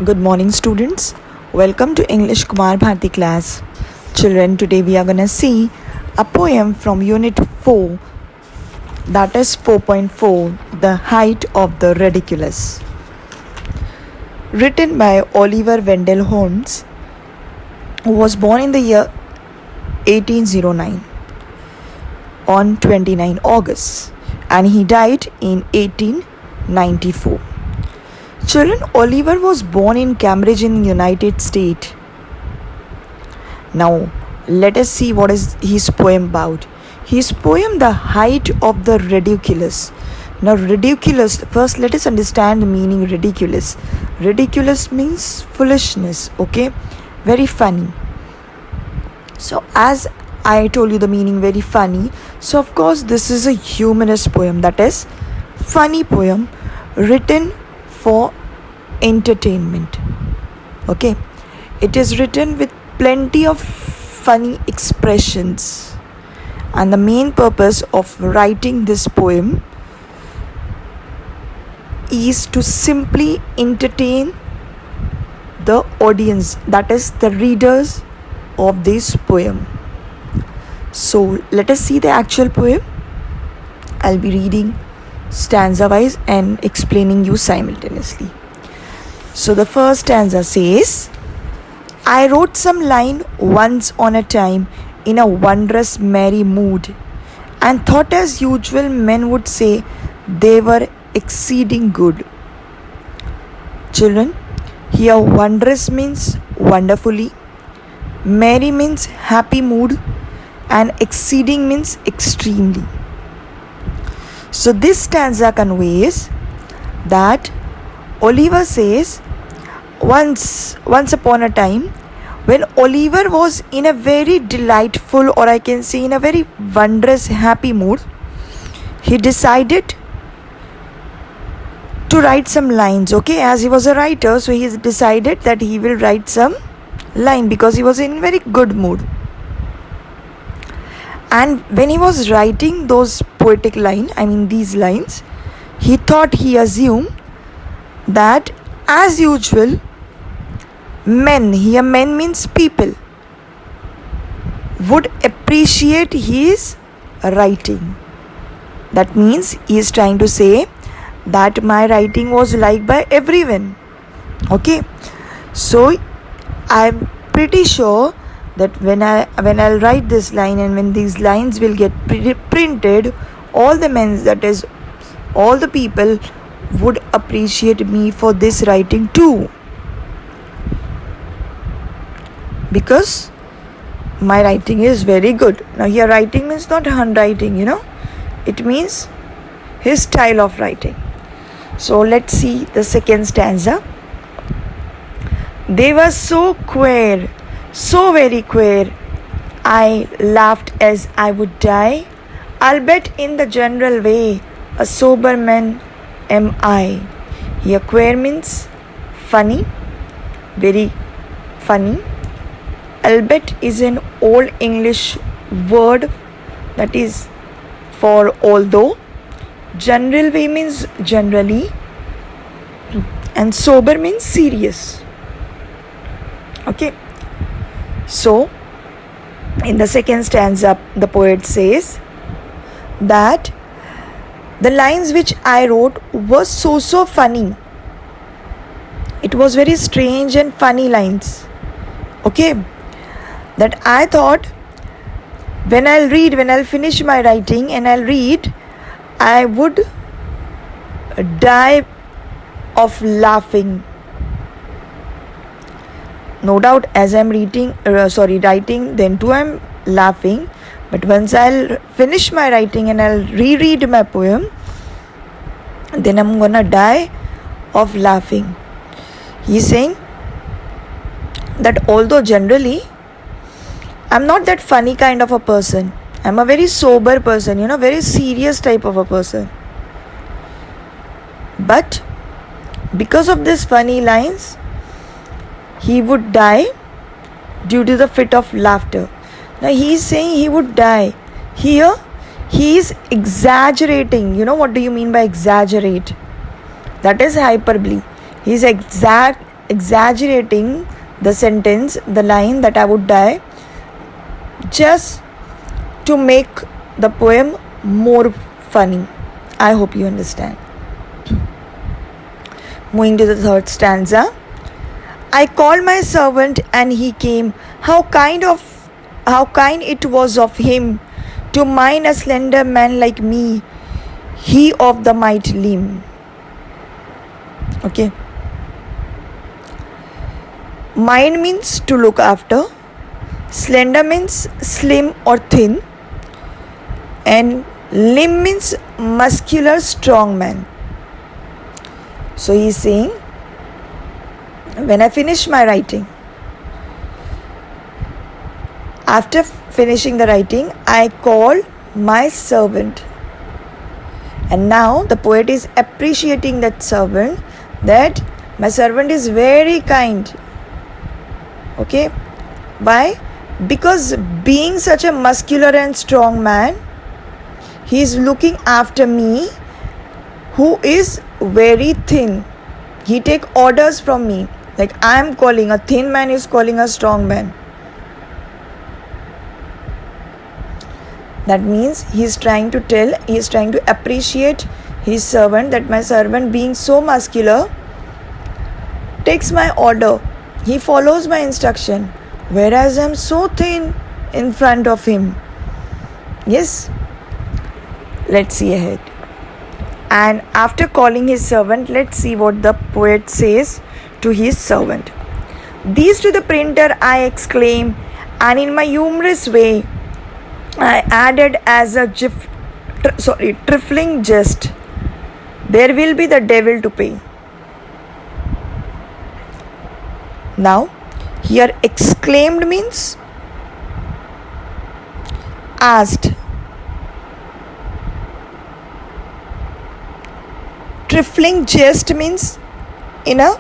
Good morning, students. Welcome to English Kumar Bharti class. Children, today we are going to see a poem from Unit 4, that is 4.4, The Height of the Ridiculous. Written by Oliver Wendell Holmes, who was born in the year 1809 on 29 August and he died in 1894. Children, Oliver was born in Cambridge in the United States. Now, let us see what is his poem about. His poem, The Height of the Ridiculous. Now, ridiculous, first let us understand the meaning ridiculous. Ridiculous means foolishness, okay? Very funny. So, as I told you the meaning very funny, so of course this is a humorous poem, that is funny poem written for entertainment. Okay, it is written with plenty of funny expressions, and the main purpose of writing this poem is to simply entertain the audience, that is the readers of this poem. So let us see the actual poem. I'll be reading stanza wise and explaining you simultaneously. So the first stanza says, I wrote some line once on a time in a wondrous merry mood, and thought as usual men would say they were exceeding good. Children, here wondrous means wonderfully, merry means happy mood, and exceeding means extremely. So this stanza conveys that Oliver says once upon a time, when Oliver was in a very delightful, or I can say in a very wondrous happy mood, he decided to write some lines. Okay, as he was a writer, so he decided that he will write some line because he was in very good mood. And when he was writing those poetic these lines, he assumed that as usual, men means people, would appreciate his writing. That means he is trying to say that my writing was liked by everyone. Okay, so I am pretty sure that when I'll write this line, and when these lines will get printed, all the men, that is all the people, would appreciate me for this writing too, because my writing is very good. Now here writing means not handwriting, it means his style of writing. So let's see the second stanza. They were so queer, so very queer, I laughed as I would die. I'll bet in the general way, a sober man am I. Here queer means funny, very funny. Albeit is an old English word that is for although. General way means generally, and sober means serious. Okay. So, in the second stanza, the poet says that the lines which I wrote were so funny. It was very strange and funny lines. Okay, that I thought when I'll finish my writing and I'll read, I would die of laughing. No doubt, as I'm writing, then too I'm laughing. But once I'll finish my writing and I'll reread my poem, then I'm gonna die of laughing. He's saying that although generally I'm not that funny kind of a person, I'm a very sober person, very serious type of a person. But because of these funny lines, he would die due to the fit of laughter. Now he is saying he would die. Here he is exaggerating. What do you mean by exaggerate? That is hyperbole. He is exaggerating the sentence, the line that I would die, just to make the poem more funny. I hope you understand. Moving to the third stanza. I called my servant and he came. How kind it was of him to mind a slender man like me, he of the mighty limb. Okay. Mind means to look after. Slender means slim or thin. And limb means muscular, strong man. So he is saying, when I finish my writing, after finishing the writing, I call my servant. And now the poet is appreciating that servant, that my servant is very kind. Okay? Why? Because being such a muscular and strong man, he is looking after me, who is very thin. He take orders from me. Like I am calling, a thin man is calling a strong man. That means he is trying to appreciate his servant, that my servant being so muscular takes my order. He follows my instruction, whereas I am so thin in front of him. Yes? Let's see ahead. And after calling his servant, let's see what the poet says to his servant. These to the printer I exclaim, and in my humorous way I added as a trifling jest, there will be the devil to pay. Now, here exclaimed means asked. Trifling jest means in a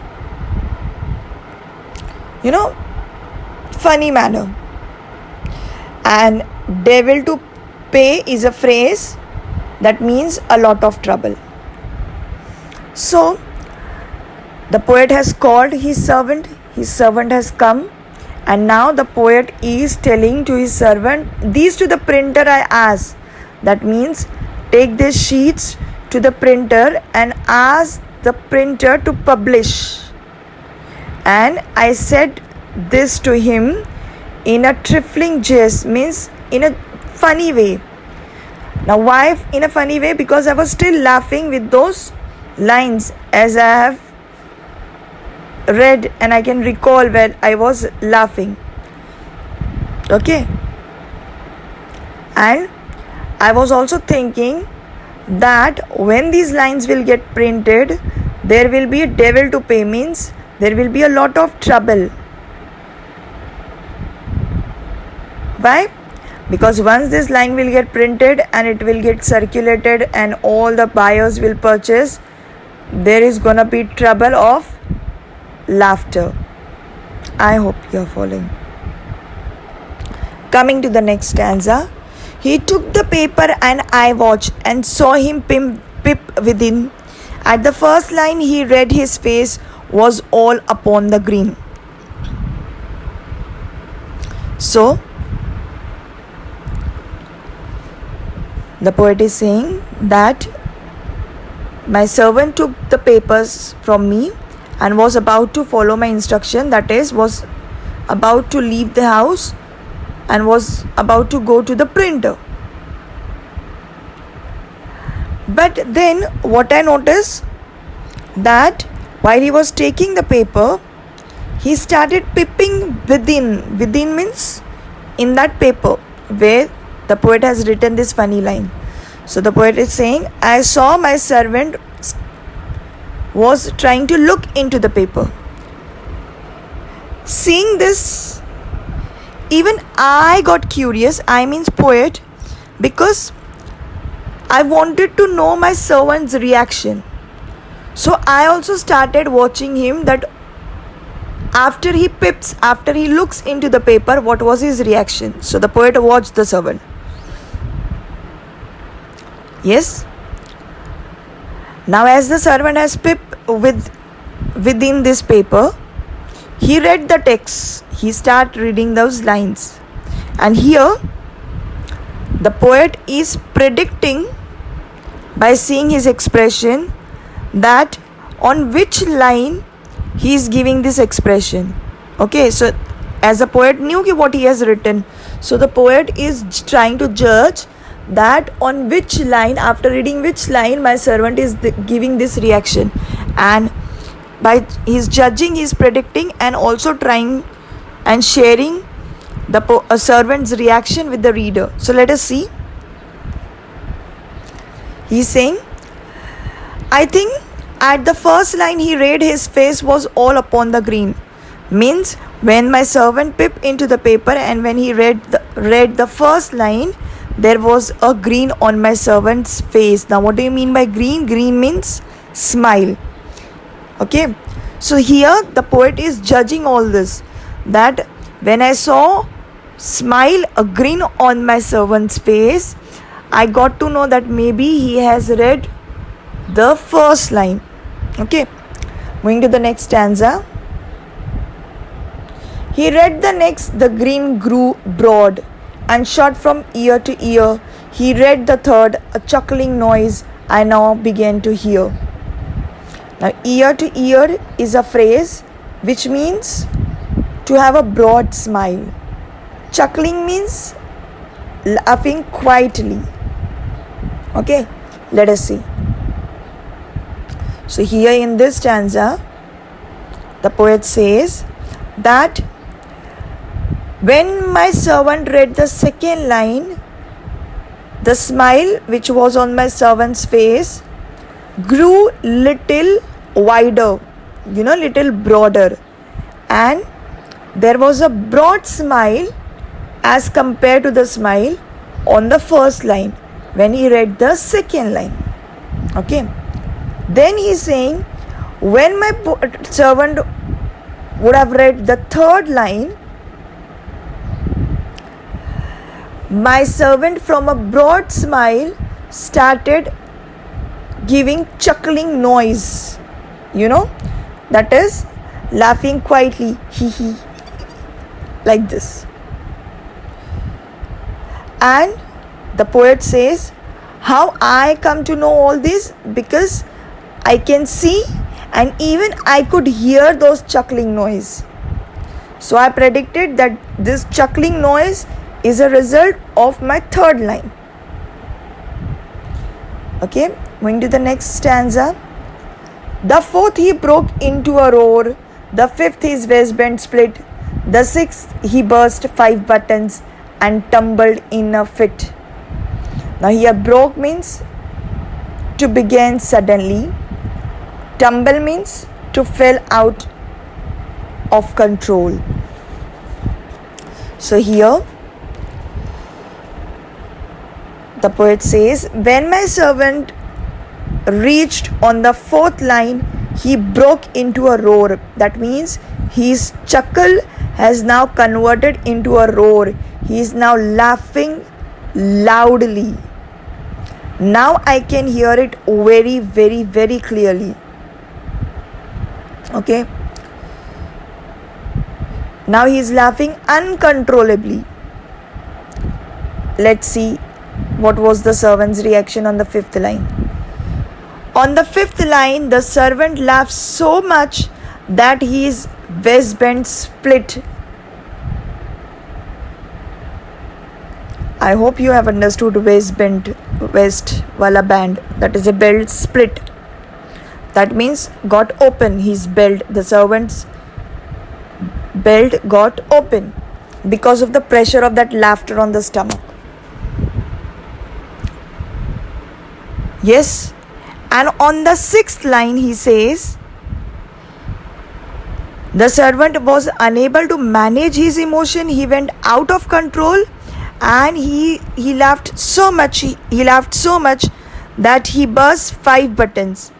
funny manner. And devil to pay is a phrase that means a lot of trouble. So the poet has called his servant has come, and now the poet is telling to his servant, these to the printer I ask. That means take these sheets to the printer and ask the printer to publish. And I said this to him in a trifling jest, means in a funny way. Now why in a funny way? Because I was still laughing with those lines as I have read, and I can recall where I was laughing. Okay. And I was also thinking that when these lines will get printed, there will be a devil to pay, means there will be a lot of trouble. Why? Because once this line will get printed and it will get circulated and all the buyers will purchase, there is gonna be trouble of laughter. I hope you are following. Coming to the next stanza. He took the paper and I watched and saw him pip within. At the first line he read, his face was all upon the green. So the poet is saying that my servant took the papers from me and was about to follow my instruction, that is, was about to leave the house and was about to go to the printer. But then what I noticed, that while he was taking the paper, he started pipping within. Within means in that paper where the poet has written this funny line. So the poet is saying, I saw my servant was trying to look into the paper. Seeing this, even I got curious, I means poet, because I wanted to know my servant's reaction. So I also started watching him, that after he pips, after he looks into the paper, what was his reaction. So the poet watched the servant. Yes. Now as the servant has pipped within this paper, He read the text. He started reading those lines. And here, the poet is predicting by seeing his expression that on which line he is giving this expression. Okay, so as the poet knew what he has written, so the poet is trying to judge that on which line, after reading which line, my servant is giving this reaction. And by his judging, he is predicting and also trying and sharing the servant's reaction with the reader. So let us see. He is saying, I think at the first line he read, his face was all upon the green. Means when my servant peeped into the paper and when he read the first line, there was a green on my servant's face. Now what do you mean by green? Green means smile. Okay, so here the poet is judging all this, that when I saw smile, a grin on my servant's face, I got to know that maybe he has read the first line. Okay, moving to the next stanza. He read the green grew broad and shot from ear to ear. He read the third, a chuckling noise I now began to hear. Now, ear to ear is a phrase which means to have a broad smile. Chuckling means laughing quietly. Okay, let us see. So here in this stanza, the poet says that when my servant read the second line, the smile which was on my servant's face grew little wider, little broader, and there was a broad smile as compared to the smile on the first line when he read the second line. Okay, then he is saying, when my servant would have read the third line, my servant from a broad smile started giving chuckling noise, that is laughing quietly, hee hee, like this. And the poet says, how I come to know all this? Because I can see and even I could hear those chuckling noise. So I predicted that this chuckling noise is a result of my third line. Okay, moving to the next stanza. The fourth he broke into a roar. The fifth his waistband split. The sixth he burst 5 buttons and tumbled in a fit. Now here broke means to begin suddenly. Tumble means to fell out of control. So here the poet says, when my servant reached on the fourth line, he broke into a roar. That means his chuckle has now converted into a roar. He is now laughing loudly. Now I can hear it very, very, very clearly. Okay. Now he is laughing uncontrollably. Let's see what was the servant's reaction on the fifth line. On the fifth line, the servant laughed so much that his waistband split. I hope you have understood waist wala band. That is a belt split. That means got open. His belt, the servant's belt got open because of the pressure of that laughter on the stomach. Yes. And on the sixth line he says, the servant was unable to manage his emotion. He went out of control and he laughed so much. He laughed so much that he burst 5 buttons.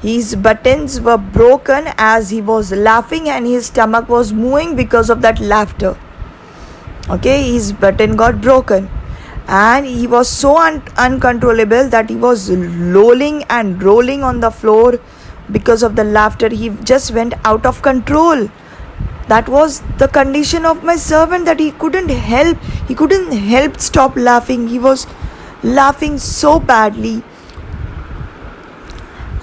His buttons were broken as he was laughing and his stomach was moving because of that laughter. Okay, his button got broken. And he was so uncontrollable that he was lolling and rolling on the floor because of the laughter. He just went out of control. That was the condition of my servant, that he couldn't help stop laughing. He was laughing so badly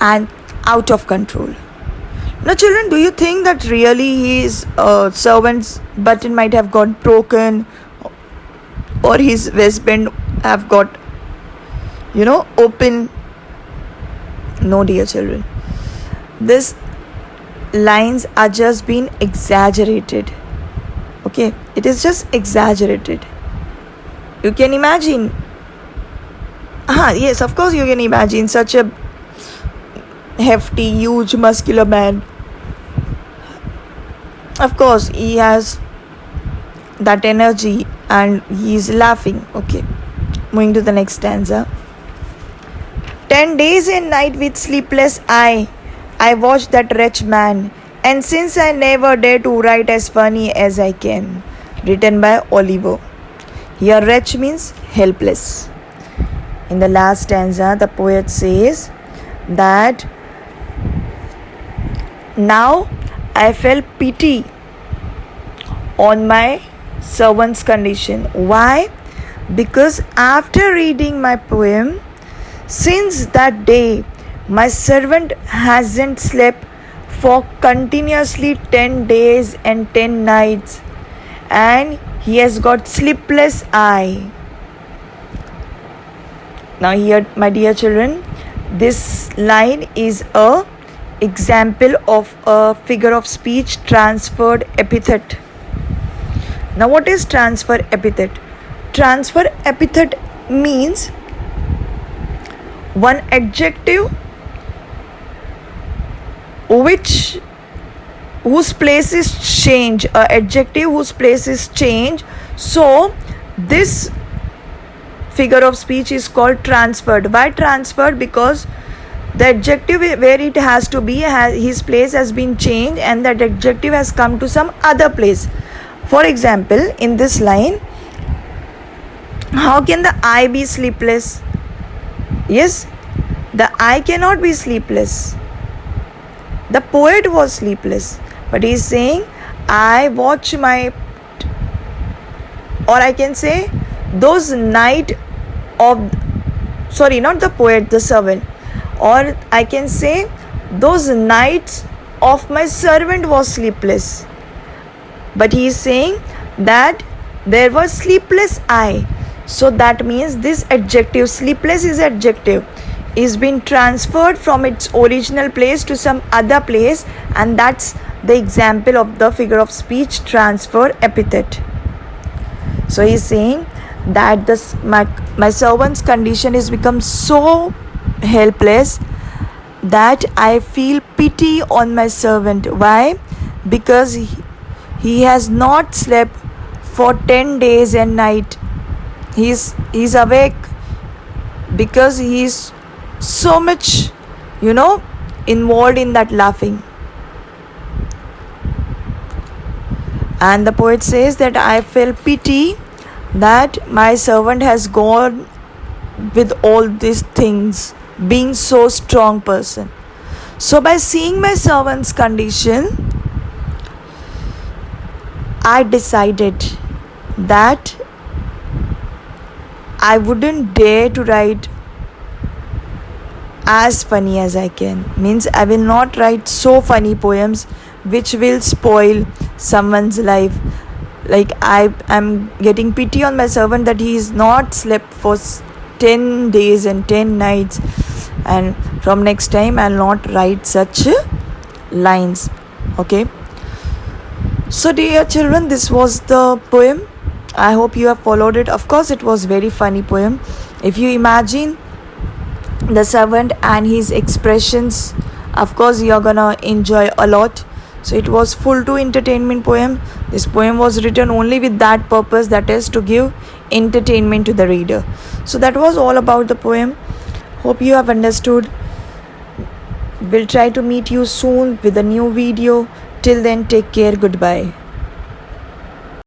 and out of control. Now children, do you think that really his servant's button might have got broken, or his waistband have got open? No, dear children, these lines are just being exaggerated. Okay, it is just exaggerated. You can imagine. Yes, of course you can imagine such a hefty, huge, muscular man. Of course he has that energy and he is laughing. Okay, moving to the next stanza. 10 days and night with sleepless eye I watched that wretched man, and since I never dare to write as funny as I can. Written by Oliver. Here wretch means helpless. In the last stanza, the poet says that now I felt pity on my servant's condition. Why? Because after reading my poem, since that day, my servant hasn't slept for continuously 10 days and 10 nights, and he has got sleepless eye. Now here, my dear children, this line is a example of a figure of speech transferred epithet. Now what is transfer epithet? Transfer epithet means one adjective whose place is change, adjective whose place is change. So this figure of speech is called transferred. Why transferred? Because the adjective where it has to be, his place has been changed, and that adjective has come to some other place. For example, in this line, how can the eye be sleepless? Yes, the eye cannot be sleepless. The poet was sleepless, but he is saying, I watch my, or I can say, those night of, sorry, not the poet, the servant, or I can say, those nights of my servant was sleepless. But he is saying that there was sleepless eye. So that means this adjective, sleepless is adjective, is being transferred from its original place to some other place, and that's the example of the figure of speech transfer epithet. So he is saying that my servant's condition is become so helpless that I feel pity on my servant. Why? Because he has not slept for 10 days and night. He's awake because he's so much involved in that laughing. And the poet says that I feel pity that my servant has gone with all these things, being so strong person. So by seeing my servant's condition, I decided that I wouldn't dare to write as funny as I can. Means I will not write so funny poems which will spoil someone's life. Like I am getting pity on my servant that he is not slept for 10 days and 10 nights, and from next time I'll not write such lines. Okay, so dear children, this was the poem. I hope you have followed it. Of course it was very funny poem. If you imagine the servant and his expressions, of course you are gonna enjoy a lot. So it was full to entertainment poem. This poem was written only with that purpose, that is to give entertainment to the reader. So that was all about the poem. Hope you have understood. We'll try to meet you soon with a new video. Till then, take care. Goodbye.